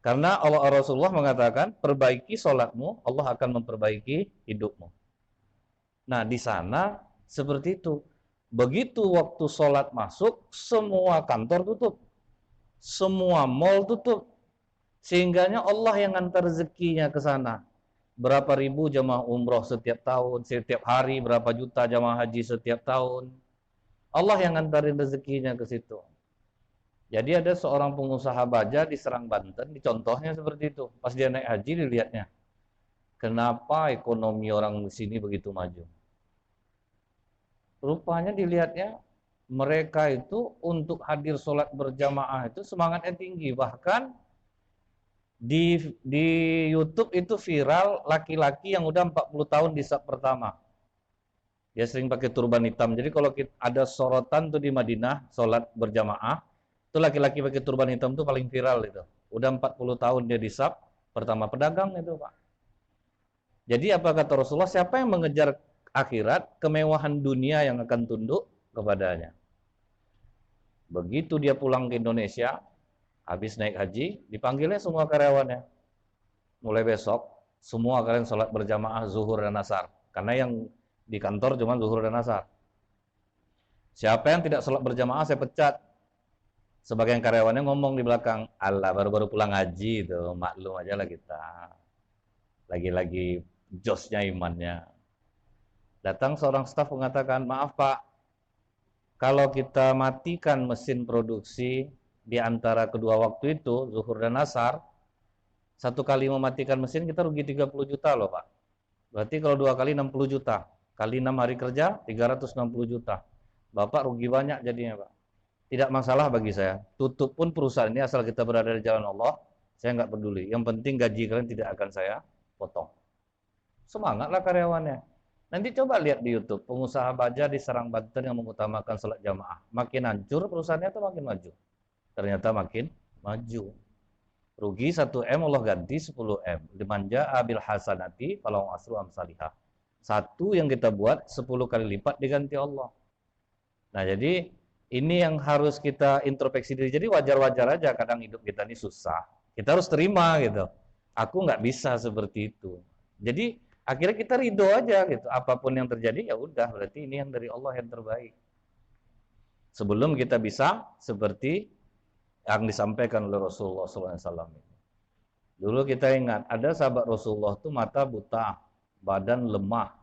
Karena Allah Rasulullah mengatakan, perbaiki sholatmu, Allah akan memperbaiki hidupmu. Nah, di sana seperti itu. Begitu waktu sholat masuk, semua kantor tutup. Semua mall tutup. Sehingganya Allah yang antar rezekinya ke sana. Berapa ribu jamaah umroh setiap tahun, setiap hari, berapa juta jamaah haji setiap tahun. Allah yang ngantarin rezekinya ke situ. Jadi ada seorang pengusaha baja di Serang, Banten, contohnya seperti itu. Pas dia naik haji dilihatnya, kenapa ekonomi orang di sini begitu maju? Rupanya dilihatnya mereka itu untuk hadir sholat berjamaah itu semangatnya tinggi. Bahkan di YouTube itu viral laki-laki yang udah 40 tahun di saf pertama. Dia sering pakai turban hitam. Jadi kalau ada sorotan tuh di Madinah sholat berjamaah, itu laki-laki pakai turban hitam tuh paling viral itu. Udah 40 tahun dia di saf pertama, pedagang itu, Pak. Jadi apa kata Rasulullah, siapa yang mengejar akhirat, kemewahan dunia yang akan tunduk kepadanya. Begitu dia pulang ke Indonesia, habis naik haji, dipanggilnya semua karyawannya. Mulai besok, semua kalian sholat berjamaah zuhur dan asar. Karena yang di kantor cuma zuhur dan asar. Siapa yang tidak sholat berjamaah, saya pecat. Sebagian karyawannya ngomong di belakang, Allah baru-baru pulang haji itu, maklum aja lah kita. Lagi-lagi josnya imannya. Datang seorang staf mengatakan, maaf Pak, kalau kita matikan mesin produksi di antara kedua waktu itu, zuhur dan asar, satu kali mematikan mesin kita rugi 30 juta loh Pak. Berarti kalau 2 kali 60 juta. Kali 6 hari kerja, 360 juta. Bapak rugi banyak jadinya Pak. Tidak masalah bagi saya. Tutup pun perusahaan ini asal kita berada di jalan Allah, saya nggak peduli. Yang penting gaji kalian tidak akan saya potong. Semangatlah karyawannya. Nanti coba lihat di YouTube, pengusaha baja di Serang, Banten yang mengutamakan sholat jamaah. Makin hancur perusahaannya itu makin maju. Ternyata makin maju. Rugi 1 M Allah ganti 10 M. Dimanja abil hasanati falau asru amsalihah. Satu yang kita buat 10 kali lipat diganti Allah. Nah jadi ini yang harus kita introspeksi diri. Jadi wajar-wajar aja kadang hidup kita ini susah. Kita harus terima gitu. Aku nggak bisa seperti itu. Jadi akhirnya kita ridho aja gitu. Apapun yang terjadi ya udah, berarti ini yang dari Allah yang terbaik. Sebelum kita bisa seperti yang disampaikan oleh Rasulullah SAW. Dulu kita ingat, ada sahabat Rasulullah tuh mata buta, badan lemah.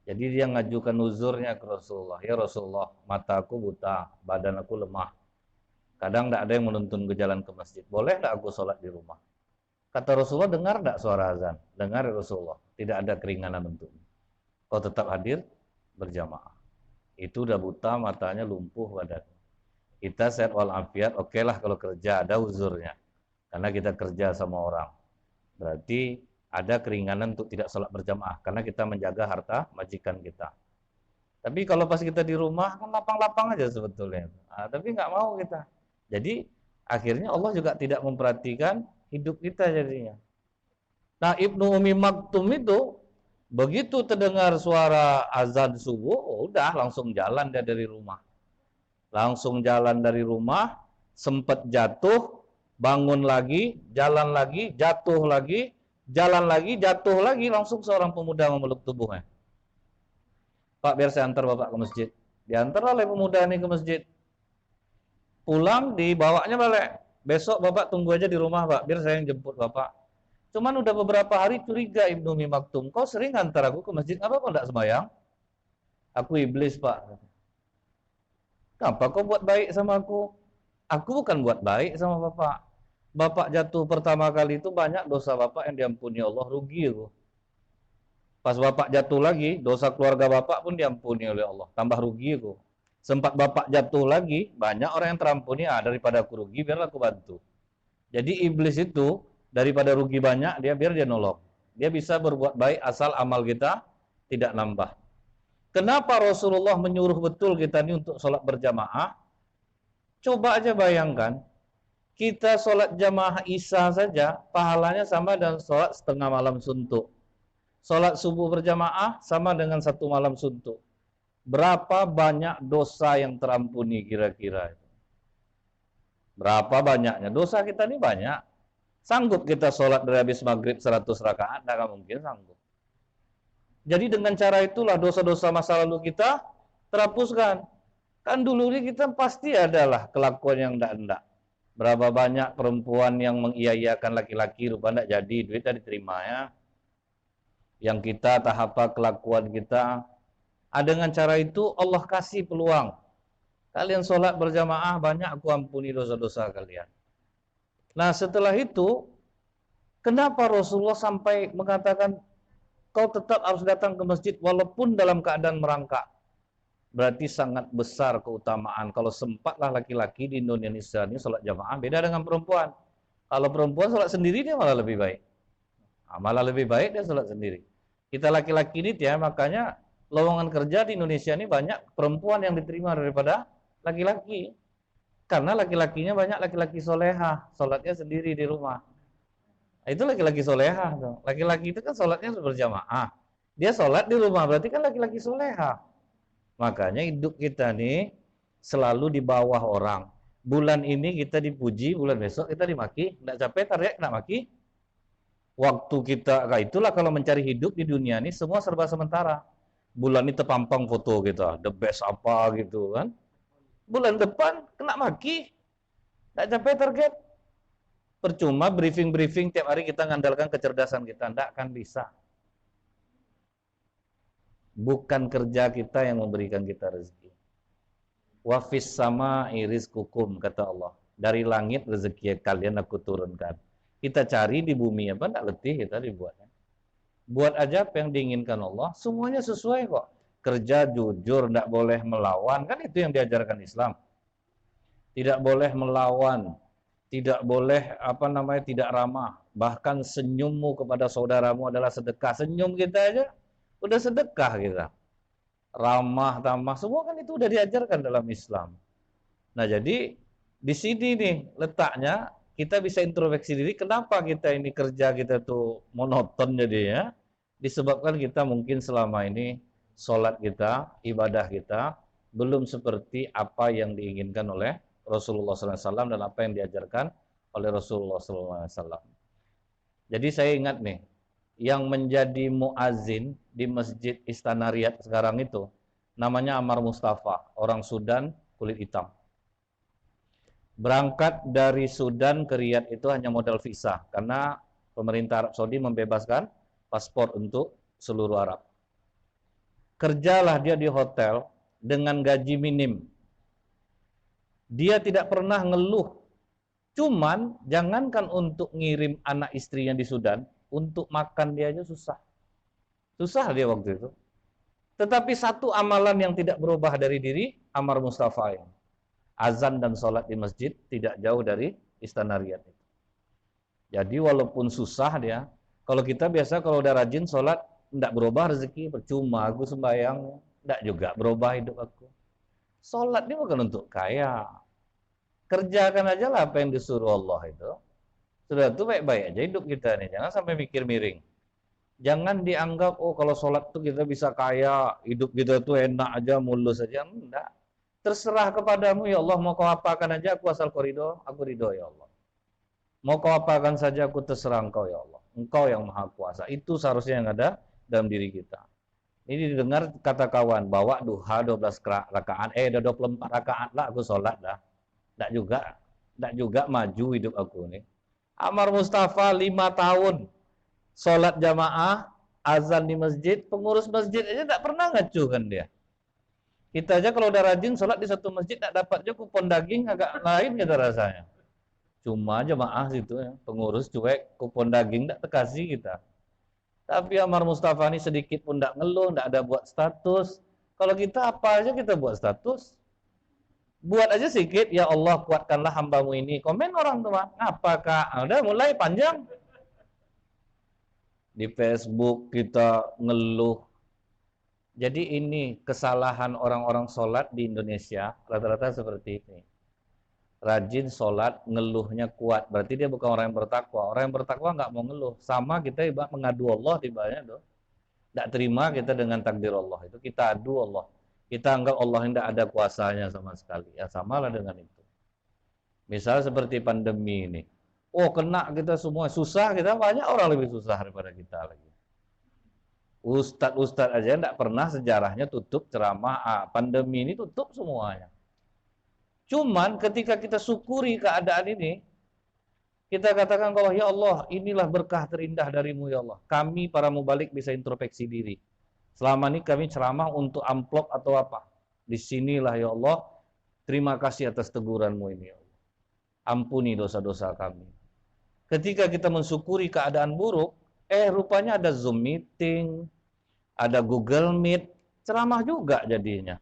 Jadi dia ngajukan uzurnya ke Rasulullah. Ya Rasulullah, mataku buta, badan aku lemah. Kadang tidak ada yang menuntun ke jalan ke masjid. Boleh tidak aku sholat di rumah? Kata Rasulullah, dengar tidak suara azan? Dengar ya Rasulullah. Tidak ada keringanan untukmu. Kau tetap hadir berjamaah. Itu udah buta, matanya lumpuh badan. Kita sehat walafiat, oke lah kalau kerja, ada uzurnya. Karena kita kerja sama orang. Berarti ada keringanan untuk tidak sholat berjamaah. Karena kita menjaga harta majikan kita. Tapi kalau pas kita di rumah, kan lapang-lapang aja sebetulnya. Nah, tapi nggak mau kita. Jadi, akhirnya Allah juga tidak memperhatikan hidup kita jadinya. Nah, Ibnu Umi Maktum itu, begitu terdengar suara azan subuh, oh, udah langsung jalan dia dari rumah. Langsung jalan dari rumah, sempat jatuh, bangun lagi, jalan lagi, jatuh lagi, langsung seorang pemuda memeluk tubuhnya. Pak, biar saya antar Bapak ke masjid. Diantar oleh pemuda ini ke masjid. Pulang, dibawanya balik. Besok Bapak tunggu aja di rumah, Pak, biar saya yang jemput Bapak. Cuman udah beberapa hari curiga Ibnu Umi Maktum, kau sering antar aku ke masjid, apa kau tidak sembahyang? Aku iblis, Pak. Kenapa kau buat baik sama aku? Aku bukan buat baik sama Bapak. Bapak jatuh pertama kali itu banyak dosa Bapak yang diampuni Allah, rugi aku. Pas Bapak jatuh lagi, dosa keluarga Bapak pun diampuni oleh Allah, tambah rugi aku. Sempat Bapak jatuh lagi, banyak orang yang terampuni, daripada aku rugi, biarlah aku bantu. Jadi iblis itu, daripada rugi banyak, biar dia nolong. Dia bisa berbuat baik asal amal kita tidak nambah. Kenapa Rasulullah menyuruh betul kita ini untuk sholat berjamaah? Coba aja bayangkan, kita sholat jamaah Isya saja, pahalanya sama dengan sholat setengah malam suntuk. Sholat subuh berjamaah sama dengan 1 malam suntuk. Berapa banyak dosa yang terampuni kira-kira? Berapa banyaknya? Dosa kita ini banyak. Sanggup kita sholat dari habis maghrib 100 rakaat? Tidak mungkin sanggup. Jadi dengan cara itulah dosa-dosa masa lalu kita terhapuskan. Kan dulu ini kita pasti adalah kelakuan yang tidak. Berapa banyak perempuan yang mengiyakan laki-laki, rupa tidak jadi, duitnya diterima ya. Yang kita tahap kelakuan kita. Dengan cara itu Allah kasih peluang. Kalian sholat berjamaah, banyak aku ampuni dosa-dosa kalian. Nah setelah itu, kenapa Rasulullah sampai mengatakan, kau tetap harus datang ke masjid walaupun dalam keadaan merangkak? Berarti sangat besar keutamaan. Kalau sempatlah laki-laki di Indonesia ini sholat jamaah, beda dengan perempuan. Kalau perempuan sholat sendiri dia malah lebih baik. Malah lebih baik dia sholat sendiri. Kita laki-laki ini ya, makanya lowongan kerja di Indonesia ini banyak perempuan yang diterima daripada laki-laki. Karena laki-lakinya banyak laki-laki solehah, sholatnya sendiri di rumah. Itu laki-laki solehah. Laki-laki itu kan sholatnya berjamaah. Dia sholat di rumah, berarti kan laki-laki solehah. Makanya hidup kita nih selalu di bawah orang. Bulan ini kita dipuji, bulan besok kita dimaki. Tidak capek, teriak, tidak maki. Waktu kita, itulah kalau mencari hidup di dunia ini semua serba sementara. Bulan ini terpampang foto kita, the best apa gitu kan. Bulan depan kena maki. Tidak capek target. Percuma briefing-briefing tiap hari kita ngandalkan kecerdasan kita. Tidak akan bisa. Bukan kerja kita yang memberikan kita rezeki. Wafis sama iris kukum, kata Allah. Dari langit rezeki kalian aku turunkan. Kita cari di bumi apa, tidak letih kita dibuatnya. Buat aja apa yang diinginkan Allah, semuanya sesuai kok. Kerja jujur, tidak boleh melawan, kan itu yang diajarkan Islam. Tidak boleh melawan, tidak boleh tidak ramah. Bahkan senyummu kepada saudaramu adalah sedekah. Senyum kita aja udah sedekah kita. Ramah, tamah, semua kan itu udah diajarkan dalam Islam. Nah jadi di sini nih letaknya kita bisa introspeksi diri. Kenapa kita ini kerja kita tuh monoton jadinya? Disebabkan kita mungkin selama ini sholat kita, ibadah kita belum seperti apa yang diinginkan oleh Rasulullah SAW dan apa yang diajarkan oleh Rasulullah SAW. Jadi saya ingat nih, yang menjadi muazin di Masjid Istana Riyadh sekarang itu namanya Ammar Mustafa, orang Sudan kulit hitam. Berangkat dari Sudan ke Riyadh itu hanya modal visa karena pemerintah Arab Saudi membebaskan paspor untuk seluruh Arab. Kerjalah dia di hotel dengan gaji minim. Dia tidak pernah ngeluh. Cuman jangankan untuk ngirim anak istrinya di Sudan, untuk makan dia aja susah. Susah dia waktu itu. Tetapi satu amalan yang tidak berubah dari diri Ammar Mustafa ini. Azan dan sholat di masjid tidak jauh dari Istana Riyadh itu. Jadi walaupun susah dia, kalau kita biasa kalau udah rajin sholat, tidak berubah rezeki, percuma aku sembahyang, tidak juga berubah hidup aku. Sholat ini bukan untuk kaya. Kerjakan aja lah apa yang disuruh Allah itu. Sudah itu baik-baik aja hidup kita nih, jangan sampai mikir miring. Jangan dianggap, oh kalau sholat tuh kita bisa kaya, hidup kita tuh enak aja, mulus aja. Enggak. Terserah kepadamu ya Allah, mau kau apakan aja aku asal kau ridho, aku ridho ya Allah. Mau kau apakan saja aku terserah engkau ya Allah. Engkau yang maha kuasa. Itu seharusnya yang ada dalam diri kita. Ini didengar kata kawan, bawa duha 12 rakaat, 24 rakaat lah aku sholat dah. Tidak juga maju hidup aku nih. Ammar Mustafa 5 tahun sholat jamaah, azan di masjid, pengurus masjid aja tidak pernah ngacukan dia. Kita aja kalau udah rajin sholat di satu masjid tidak dapat aja kupon daging agak lain kita rasanya. Cuma jamaah situ ya, pengurus cuek, kupon daging tidak terkasih kita. Tapi Ammar Mustafa ini sedikit pun tidak ngeluh, tidak ada buat status. Kalau kita apa aja kita buat status. Buat aja sedikit, ya Allah kuatkanlah hambamu ini. Komen orang tuh, apakah? Udah mulai panjang. Di Facebook kita ngeluh. Jadi ini kesalahan orang-orang sholat di Indonesia, rata-rata seperti ini. Rajin sholat, ngeluhnya kuat. Berarti dia bukan orang yang bertakwa. Orang yang bertakwa nggak mau ngeluh. Sama kita mengadu Allah tibanya tuh. Tidak terima kita dengan takdir Allah. Itu kita adu Allah. Kita anggap Allah tidak ada kuasanya sama sekali. Ya samalah dengan itu. Misal seperti pandemi ini. Oh kena kita semua, susah kita, banyak orang lebih susah daripada kita lagi. Ustadz-ustadz aja tidak pernah sejarahnya tutup ceramah, pandemi ini tutup semuanya. Cuman ketika kita syukuri keadaan ini, kita katakan bahwa ya Allah, inilah berkah terindah darimu ya Allah. Kami para mubalik bisa introspeksi diri. Selama ini kami ceramah untuk amplop atau apa. Disinilah ya Allah, terima kasih atas teguranmu ini ya Allah. Ampuni dosa-dosa kami. Ketika kita mensyukuri keadaan buruk, rupanya ada Zoom meeting, ada Google Meet, ceramah juga jadinya.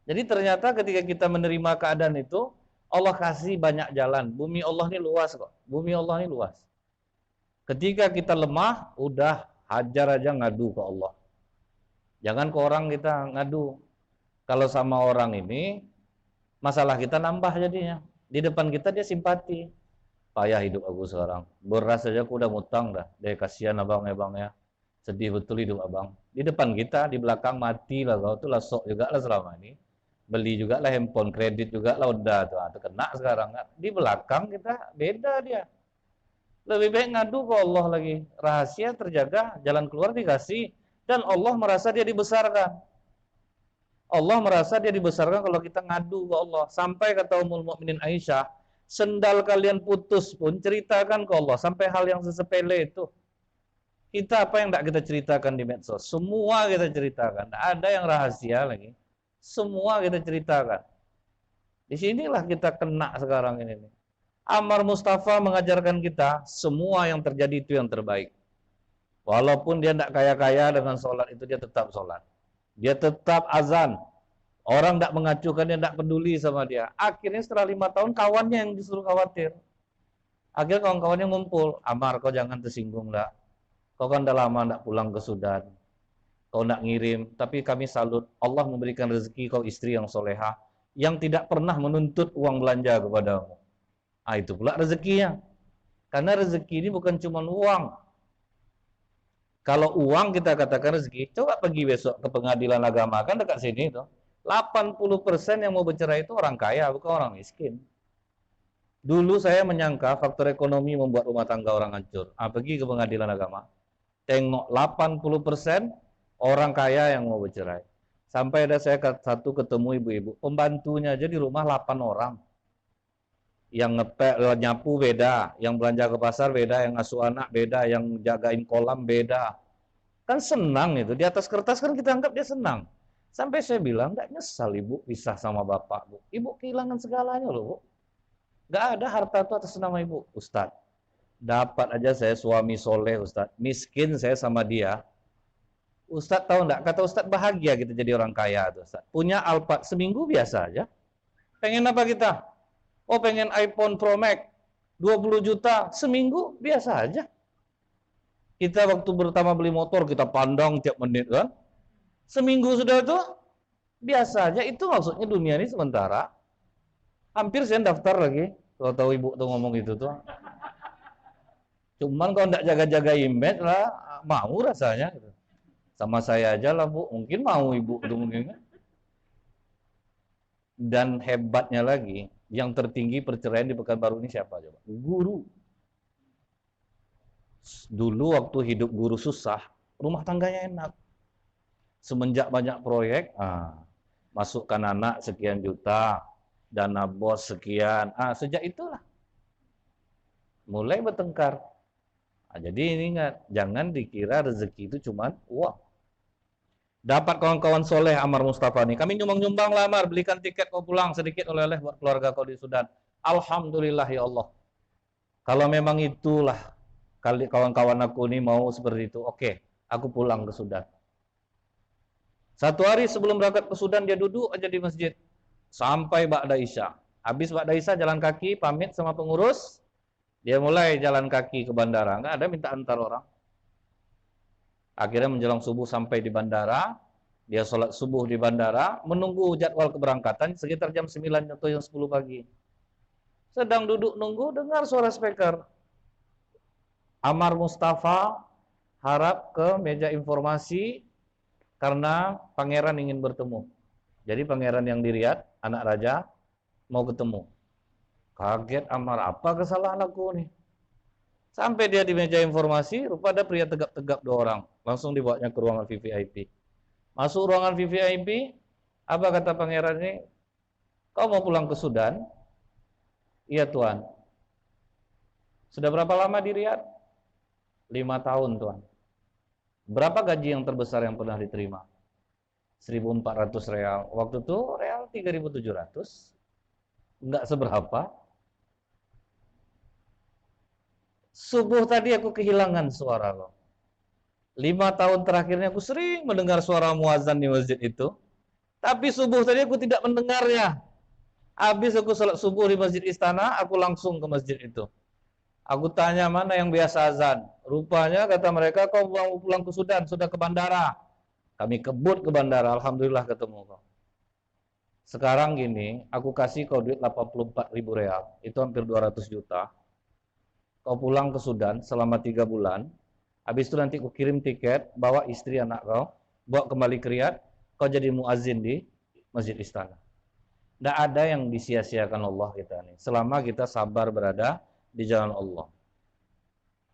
Jadi ternyata ketika kita menerima keadaan itu, Allah kasih banyak jalan. Bumi Allah ini luas kok. Bumi Allah ini luas. Ketika kita lemah, udah hajar aja ngadu ke Allah. Jangan ke orang kita ngadu. Kalau sama orang ini, masalah kita nambah jadinya. Di depan kita dia simpati. Payah hidup aku sekarang. Beras saja aku udah ngutang dah. Dia kasihan abang ya bang ya. Sedih betul hidup abang. Di depan kita, di belakang mati lah kau tuh lah sok juga lah selama ini. Beli juga lah handphone, kredit juga lah udah tuh. Kena sekarang. Di belakang kita beda dia. Lebih baik ngadu ke Allah lagi. Rahasia terjaga, jalan keluar dikasih. Dan Allah merasa dia dibesarkan. Allah merasa dia dibesarkan kalau kita ngadu ke Allah. Sampai kata Ummul Mukminin Aisyah, sendal kalian putus pun ceritakan ke Allah. Sampai hal yang sesepele itu. Kita apa yang tidak kita ceritakan di medsos? Semua kita ceritakan. Tidak ada yang rahasia lagi. Semua kita ceritakan. Di sinilah kita kena sekarang ini. Ammar Mustafa mengajarkan kita, semua yang terjadi itu yang terbaik. Walaupun dia tidak kaya-kaya dengan sholat itu, dia tetap sholat. Dia tetap azan. Orang tidak mengacukan, dia tidak peduli sama dia. Akhirnya setelah 5 tahun, kawannya yang disuruh khawatir. Akhirnya kawan-kawannya ngumpul. Ammar, kau jangan tersinggung dah. Kau kan udah lama tidak pulang ke Sudan. Kau tidak ngirim. Tapi kami salut. Allah memberikan rezeki kau istri yang soleha. Yang tidak pernah menuntut uang belanja kepadamu. Itu pula rezekinya. Karena rezeki ini bukan cuma uang. Kalau uang kita katakan rezeki, coba pergi besok ke pengadilan agama, kan dekat sini itu. 80% yang mau bercerai itu orang kaya, bukan orang miskin. Dulu saya menyangka faktor ekonomi membuat rumah tangga orang hancur. Pergi ke pengadilan agama. Tengok 80% orang kaya yang mau bercerai. Sampai ada saya satu ketemu ibu-ibu, pembantunya aja di rumah 8 orang. Yang ngepel, nyapu beda, yang belanja ke pasar beda, yang ngasuh anak beda, yang jagain kolam beda. Kan senang itu, di atas kertas kan kita anggap dia senang. Sampai saya bilang, enggak nyesal ibu pisah sama bapak, bu. Ibu kehilangan segalanya loh, bu. Enggak ada harta itu atas nama ibu. Ustadz, dapat aja saya suami soleh, Ustadz. Miskin saya sama dia. Ustadz tahu enggak, kata Ustadz bahagia kita jadi orang kaya, Ustadz. Punya Alphard seminggu biasa aja. Pengen apa kita? Oh pengen iPhone Pro Max 20 juta seminggu biasa aja. Kita waktu pertama beli motor kita pandang tiap menit kan. Seminggu sudah tuh biasa aja. Itu maksudnya dunia ini sementara. Hampir saya daftar lagi. Kalau tahu ibu tuh ngomong gitu tuh. Cuman kalau enggak jaga-jaga image lah, mau rasanya gitu. Sama saya aja lah bu, mungkin mau ibu tuh mungkin. Dan hebatnya lagi, yang tertinggi perceraian di Pekanbaru ini siapa coba? Guru. Dulu waktu hidup guru susah, rumah tangganya enak. Semenjak banyak proyek, masukkan anak sekian juta, dana bos sekian, sejak itulah mulai bertengkar. Jadi ini ingat, jangan dikira rezeki itu cuma uang. Dapat kawan-kawan soleh Ammar Mustafa nih. Kami nyumbang-nyumbang lah Ammar, belikan tiket kau pulang sedikit oleh-oleh buat keluarga kau di Sudan. Alhamdulillah ya Allah. Kalau memang itulah kawan-kawan aku ini mau seperti itu, oke, aku pulang ke Sudan. Satu hari sebelum berangkat ke Sudan dia duduk aja di masjid sampai Ba'da Isya. Habis Ba'da Isya jalan kaki pamit sama pengurus, dia mulai jalan kaki ke bandara. Enggak ada minta antar orang. Akhirnya menjelang subuh sampai di bandara, dia sholat subuh di bandara, menunggu jadwal keberangkatan sekitar jam 9 atau jam 10 pagi. Sedang duduk nunggu, dengar suara speaker. Ammar Mustafa harap ke meja informasi karena pangeran ingin bertemu. Jadi pangeran yang di Riyadh, anak raja, mau ketemu. Kaget Ammar, apa kesalahan aku nih? Sampai dia di meja informasi, rupa ada pria tegap-tegap 2 orang. Langsung dibawanya ke ruangan VVIP. Masuk ruangan VVIP, apa kata pangeran ini? Kau mau pulang ke Sudan? Iya Tuan. Sudah berapa lama di Riyadh? 5 tahun Tuan. Berapa gaji yang terbesar yang pernah diterima? 1.400 real. Waktu itu real 3.700. Enggak seberapa. Subuh tadi aku kehilangan suara kok. 5 tahun terakhirnya aku sering mendengar suara muazan di masjid itu. Tapi subuh tadi aku tidak mendengarnya. Habis aku sholat subuh di masjid istana, aku langsung ke masjid itu. Aku tanya mana yang biasa azan. Rupanya kata mereka kau mau pulang ke Sudan, sudah ke bandara. Kami kebut ke bandara, alhamdulillah ketemu kau. Sekarang gini, aku kasih kau duit 84.000 real, itu hampir 200 juta. Kau pulang ke Sudan selama 3 bulan. Habis itu nanti aku kirim tiket, bawa istri anak kau, bawa kembali ke Riyadh, kau jadi muazin di Masjid Istana. Tidak ada yang disia-siakan Allah kita nih, selama kita sabar berada di jalan Allah.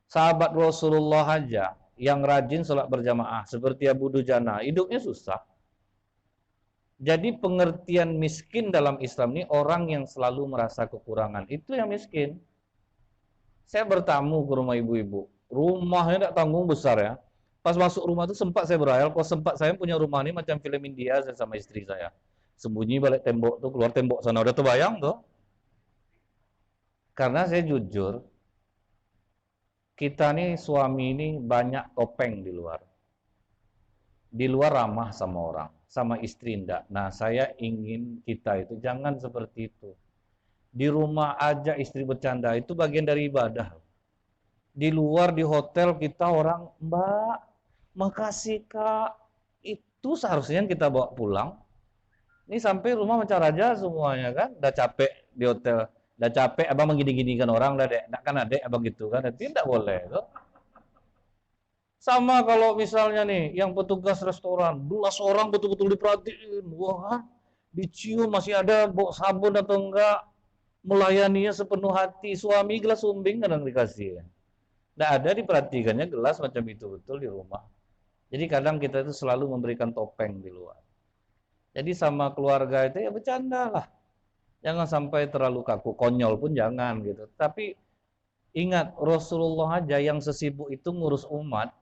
Sahabat Rasulullah aja yang rajin sholat berjamaah seperti Abu Dujana, hidupnya susah. Jadi pengertian miskin dalam Islam ini orang yang selalu merasa kekurangan. Itu yang miskin. Saya bertamu ke rumah ibu-ibu. Rumahnya tidak tanggung besar ya. Pas masuk rumah itu sempat saya berhayal, kalau sempat saya punya rumah ini macam film India saya sama istri saya. Sembunyi balik tembok tuh, keluar tembok sana. Udah terbayang tuh. Karena saya jujur, kita nih suami ini banyak topeng di luar. Di luar ramah sama orang, sama istri enggak. Nah, saya ingin kita itu jangan seperti itu. Di rumah aja istri bercanda, itu bagian dari ibadah. Di luar, di hotel kita orang, Mbak, makasih Kak. Itu seharusnya kita bawa pulang. Ini sampai rumah macam raja semuanya kan. Udah capek di hotel. Udah capek abang menggini-ginikan orang. Udah dek, kan adek abang gitu kan. Tidak boleh. Tuh. Sama kalau misalnya nih, yang petugas restoran, 12 orang betul-betul diperhatiin. Wah, dicium masih ada bau sabun atau enggak. Melayaninya sepenuh hati. Suami gelas umbing kadang dikasih. Tidak ada diperhatikannya gelas macam itu betul di rumah. Jadi kadang kita itu selalu memberikan topeng di luar. Jadi sama keluarga itu ya bercanda lah. Jangan sampai terlalu kaku, konyol pun jangan gitu. Tapi ingat Rasulullah aja yang sesibuk itu ngurus umat,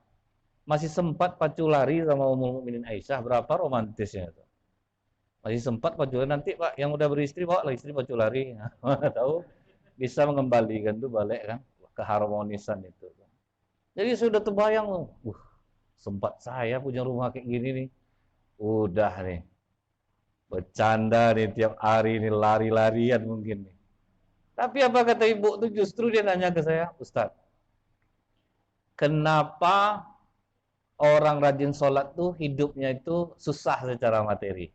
masih sempat pacu lari sama Ummul Mukminin Aisyah, berapa romantisnya itu. Masih sempat pacu lari, nanti Pak yang udah beristri bawa lah istri pacu lari. Mana tahu bisa mengembalikan tuh balik kan keharmonisan itu. Jadi sudah terbayang, sempat saya punya rumah kayak gini nih. Udah nih. Bercanda nih tiap hari nih lari-larian mungkin nih. Tapi apa kata ibu tuh justru dia nanya ke saya, Ustadz, kenapa orang rajin sholat tuh hidupnya itu susah secara materi?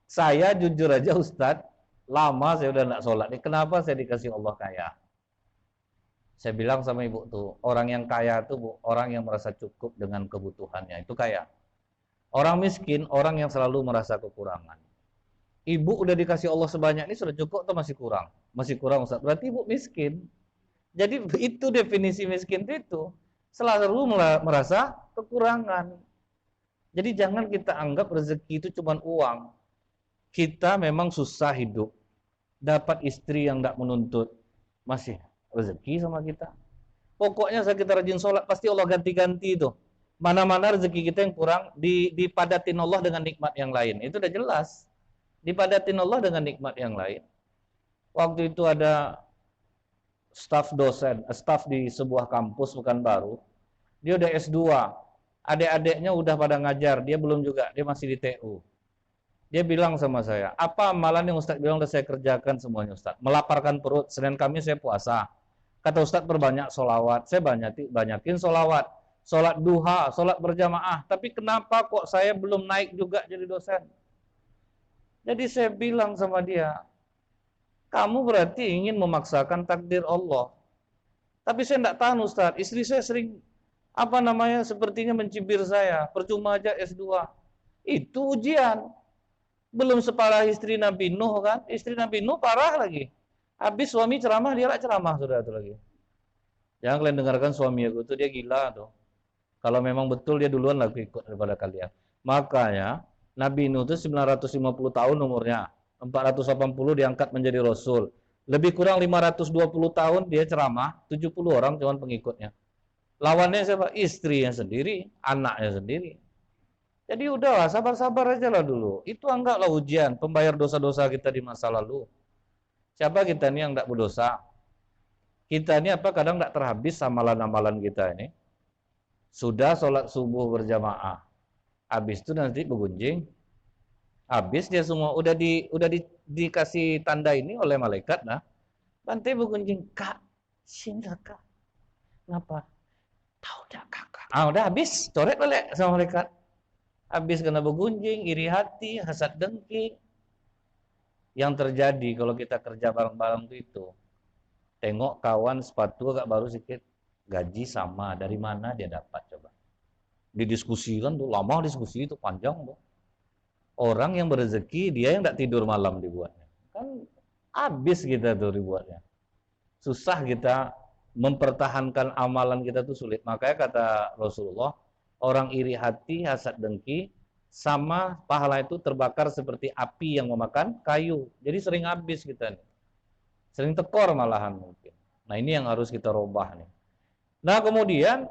Saya jujur aja Ustadz, lama saya udah nggak sholat nih, kenapa saya dikasih Allah kaya? Saya bilang sama ibu tuh, orang yang kaya tuh orang yang merasa cukup dengan kebutuhannya, itu kaya. Orang miskin, orang yang selalu merasa kekurangan. Ibu udah dikasih Allah sebanyak ini sudah cukup atau masih kurang? Masih kurang Ustaz. Berarti ibu miskin. Jadi itu definisi miskin itu selalu merasa kekurangan. Jadi jangan kita anggap rezeki itu cuma uang. Kita memang susah hidup. Dapat istri yang tidak menuntut, masih rezeki sama kita. Pokoknya saat kita rajin sholat, pasti Allah ganti-ganti itu. Mana-mana rezeki kita yang kurang, dipadatin Allah dengan nikmat yang lain. Itu udah jelas. Dipadatin Allah dengan nikmat yang lain. Waktu itu ada staf dosen, staf di sebuah kampus Pekanbaru. Dia udah S2. Adik-adiknya udah pada ngajar, dia belum juga, dia masih di TU. Dia bilang sama saya, apa amalan yang Ustadz bilang udah saya kerjakan semuanya Ustadz. Melaparkan perut, Senin Kamis saya puasa. Kata Ustadz perbanyak solawat, saya banyakin solawat. Sholat duha, sholat berjamaah. Tapi kenapa kok saya belum naik juga jadi dosen? Jadi saya bilang sama dia, kamu berarti ingin memaksakan takdir Allah. Tapi saya tidak tahan Ustaz, istri saya sering, sepertinya mencibir saya, percuma aja S2. Itu ujian. Belum separah istri Nabi Nuh kan, istri Nabi Nuh parah lagi. Habis suami ceramah, dia lah ceramah, sudah itu lagi. Jangan kalian dengarkan suami aku tuh, dia gila tuh. Kalau memang betul dia duluan lagi ikut daripada kalian. Makanya Nabi Nuh itu 950 tahun umurnya. 480 diangkat menjadi rasul. Lebih kurang 520 tahun dia ceramah, 70 orang cuman pengikutnya. Lawannya siapa? Istrinya sendiri, anaknya sendiri. Jadi udahlah, sabar-sabar aja lah dulu. Itu anggaplah ujian, pembayar dosa-dosa kita di masa lalu. Siapa kita ini yang tidak berdosa? Kita ini apa kadang tidak terhabis amalan-amalan kita ini. Sudah sholat subuh berjamaah, habis itu nanti bergunjing, habis dia semua dikasih tanda ini oleh malaikat, nah nanti bergunjing, kak, sini kak, kenapa? Tahu dah kakak. Ah udah habis, coret balik sama malaikat. Habis kena bergunjing, iri hati, hasad dengki. Yang terjadi kalau kita kerja bareng-bareng itu, tengok kawan sepatu agak baru sedikit, gaji sama, dari mana dia dapat coba? Didiskusikan tuh, lama diskusi itu panjang tuh. Orang yang berezeki, dia yang tidak tidur malam dibuatnya. Kan habis kita tuh dibuatnya. Susah kita mempertahankan amalan kita tuh sulit. Makanya kata Rasulullah, orang iri hati, hasad dengki, sama pahala itu terbakar seperti api yang memakan kayu. Jadi sering habis kita nih. Sering tekor malahan mungkin. Nah ini yang harus kita rubah nih. Nah kemudian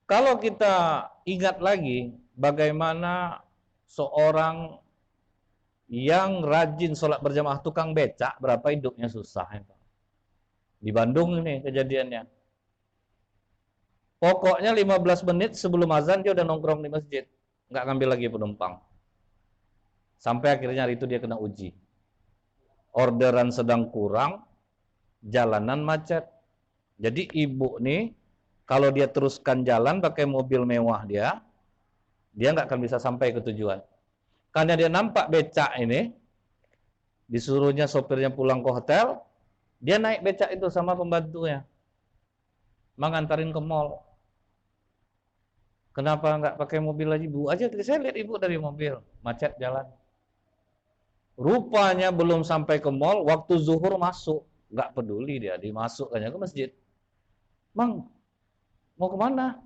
kalau kita ingat lagi bagaimana seorang yang rajin sholat berjamaah tukang becak, berapa hidupnya susah. Di Bandung ini kejadiannya. Pokoknya 15 menit sebelum azan dia udah nongkrong di masjid. Nggak ngambil lagi penumpang. Sampai akhirnya hari itu dia kena uji. Orderan sedang kurang, jalanan macet. Jadi ibu nih, kalau dia teruskan jalan pakai mobil mewah dia nggak akan bisa sampai ke tujuan. Karena dia nampak becak ini, disuruhnya sopirnya pulang ke hotel, dia naik becak itu sama pembantunya, mengantarin ke mall. Kenapa nggak pakai mobil aja, Bu? Aja, saya lihat ibu dari mobil, macet jalan. Rupanya belum sampai ke mall, waktu zuhur masuk, nggak peduli dia, dimasukkannya ke masjid. Mang, mau kemana?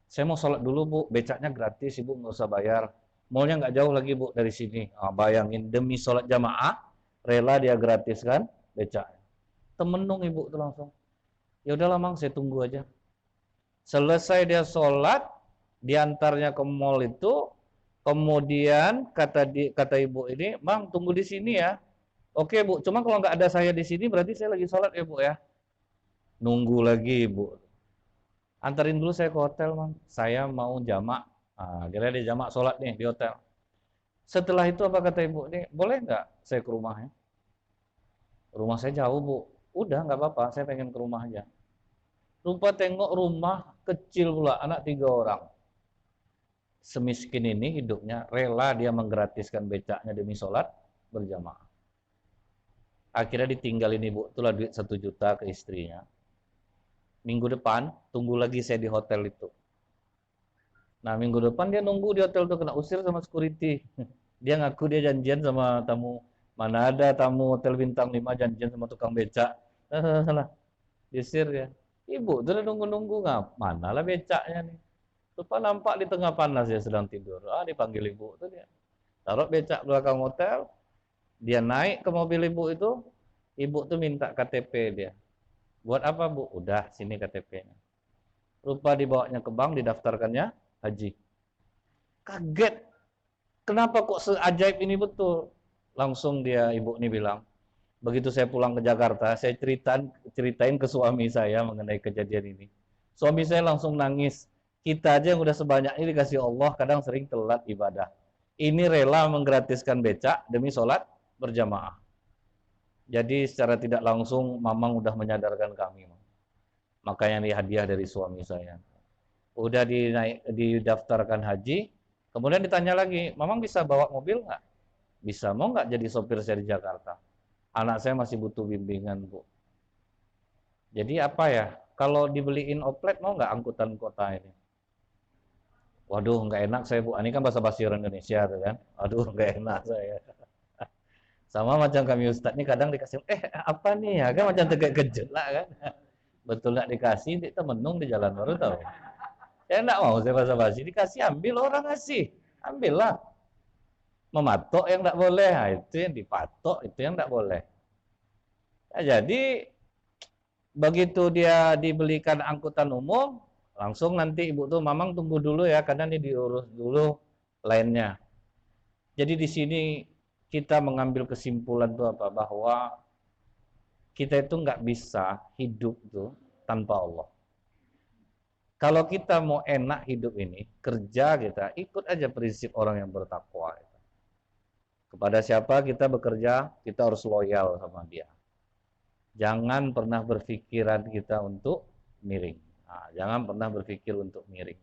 Saya mau sholat dulu Bu, becaknya gratis Ibu, nggak usah bayar. Mallnya nggak jauh lagi Bu dari sini. Ah, bayangin demi sholat jamaah, rela dia gratis kan becaknya. Temenung Ibu tuh langsung. Ya udahlah Mang, saya tunggu aja. Selesai dia sholat, diantarnya ke mall itu, kemudian kata ibu ini, Mang tunggu di sini ya. Oke Bu, cuma kalau nggak ada saya di sini berarti saya lagi sholat ya Bu ya. Nunggu lagi Bu. Antarin dulu saya ke hotel, Mang. Saya mau jamak. Kira dia jamak sholat nih di hotel. Setelah itu apa kata ibu nih? Boleh nggak saya ke rumahnya? Rumah saya jauh Bu. Udah nggak apa-apa, saya pengen ke rumah aja. Lupa tengok rumah kecil pula, anak 3 orang. Semiskin ini hidupnya, rela dia menggratiskan becaknya demi sholat berjamaah. Akhirnya ditinggalin ibu, itulah duit 1 juta ke istrinya. Minggu depan, tunggu lagi saya di hotel itu. Nah minggu depan dia nunggu di hotel itu, kena usir sama security. Dia ngaku dia janjian sama tamu. Mana ada tamu hotel bintang 5 janjian sama tukang becak. Salah, diusir ya. Ibu tuh udah nunggu-nunggu, mana lah becaknya nih. Lupa nampak di tengah panas dia sedang tidur. Dipanggil ibu tuh dia. Taruh becak belakang hotel, dia naik ke mobil ibu itu, ibu tuh minta KTP dia. Buat apa Bu? Udah, sini KTP-nya. Rupa dibawanya ke bank, didaftarkannya haji. Kaget. Kenapa kok seajaib ini betul? Langsung dia, ibu ini bilang, begitu saya pulang ke Jakarta, saya ceritain ke suami saya mengenai kejadian ini. Suami saya langsung nangis. Kita aja yang udah sebanyak ini dikasih Allah, kadang sering telat ibadah. Ini rela menggratiskan becak demi sholat berjamaah. Jadi secara tidak langsung Mamang udah menyadarkan kami. Makanya ini hadiah dari suami saya. Udah didaftarkan haji, kemudian ditanya lagi, Mamang bisa bawa mobil nggak? Bisa, mau nggak jadi sopir saya di Jakarta? Anak saya masih butuh bimbingan Bu. Jadi apa ya, kalau dibeliin oplet mau nggak angkutan kota ini? Waduh nggak enak saya Bu, ini kan bahasa basi orang Indonesia tuh kan. Waduh nggak enak saya. Sama macam kami Ustadz ini kadang dikasih, apa nih ya, kan macam terkejut lah kan. Betul nggak dikasih, kita menung di jalan baru tahu. Saya nggak mau saya basa-basi, dikasih ambil orang ngasih, ambillah. Mematok yang nggak boleh, nah, itu yang dipatok, itu yang nggak boleh. Nah, jadi begitu dia dibelikan angkutan umum, langsung nanti ibu tuh, mamang tunggu dulu ya, karena ini diurus dulu lainnya. Jadi di sini kita mengambil kesimpulan tuh apa, bahwa kita itu nggak bisa hidup tuh tanpa Allah. Kalau kita mau enak hidup ini, kerja kita ikut aja prinsip orang yang bertakwa. Kepada siapa kita bekerja, kita harus loyal sama dia. Jangan pernah berpikiran kita untuk miring. Nah, jangan pernah berpikir untuk miring.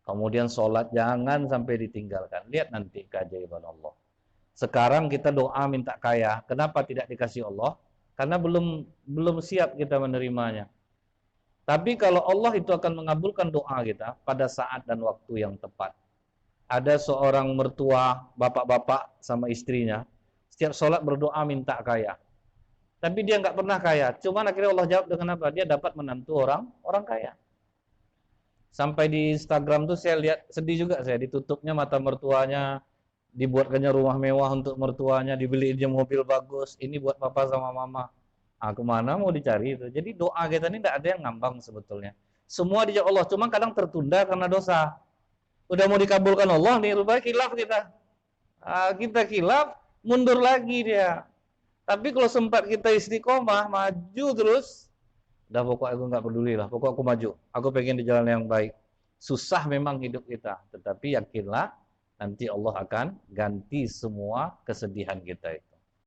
Kemudian sholat jangan sampai ditinggalkan. Lihat nanti keajaiban Allah. Sekarang kita doa minta kaya. Kenapa tidak dikasih Allah? Karena belum siap kita menerimanya. Tapi kalau Allah itu akan mengabulkan doa kita pada saat dan waktu yang tepat. Ada seorang mertua, bapak-bapak sama istrinya, setiap sholat berdoa minta kaya. Tapi dia nggak pernah kaya. Cuman akhirnya Allah jawab dengan apa? Dia dapat menantu orang kaya. Sampai di Instagram tuh saya lihat, sedih juga saya, ditutupnya mata mertuanya, dibuatkannya rumah mewah untuk mertuanya, dibeliinnya mobil bagus. Ini buat papa sama mama. Ah, kemana mau dicari itu? Jadi doa kita ini tidak ada yang ngambang sebetulnya. Semua dijawab Allah, cuma kadang tertunda karena dosa. Udah mau dikabulkan Allah nih, rupanya khilaf kita. Kita khilaf, mundur lagi dia. Tapi kalau sempat kita istiqomah, maju terus, udah pokok aku nggak peduli lah, pokok aku maju. Aku pengen di jalan yang baik. Susah memang hidup kita, tetapi yakinlah nanti Allah akan ganti semua kesedihan kita itu.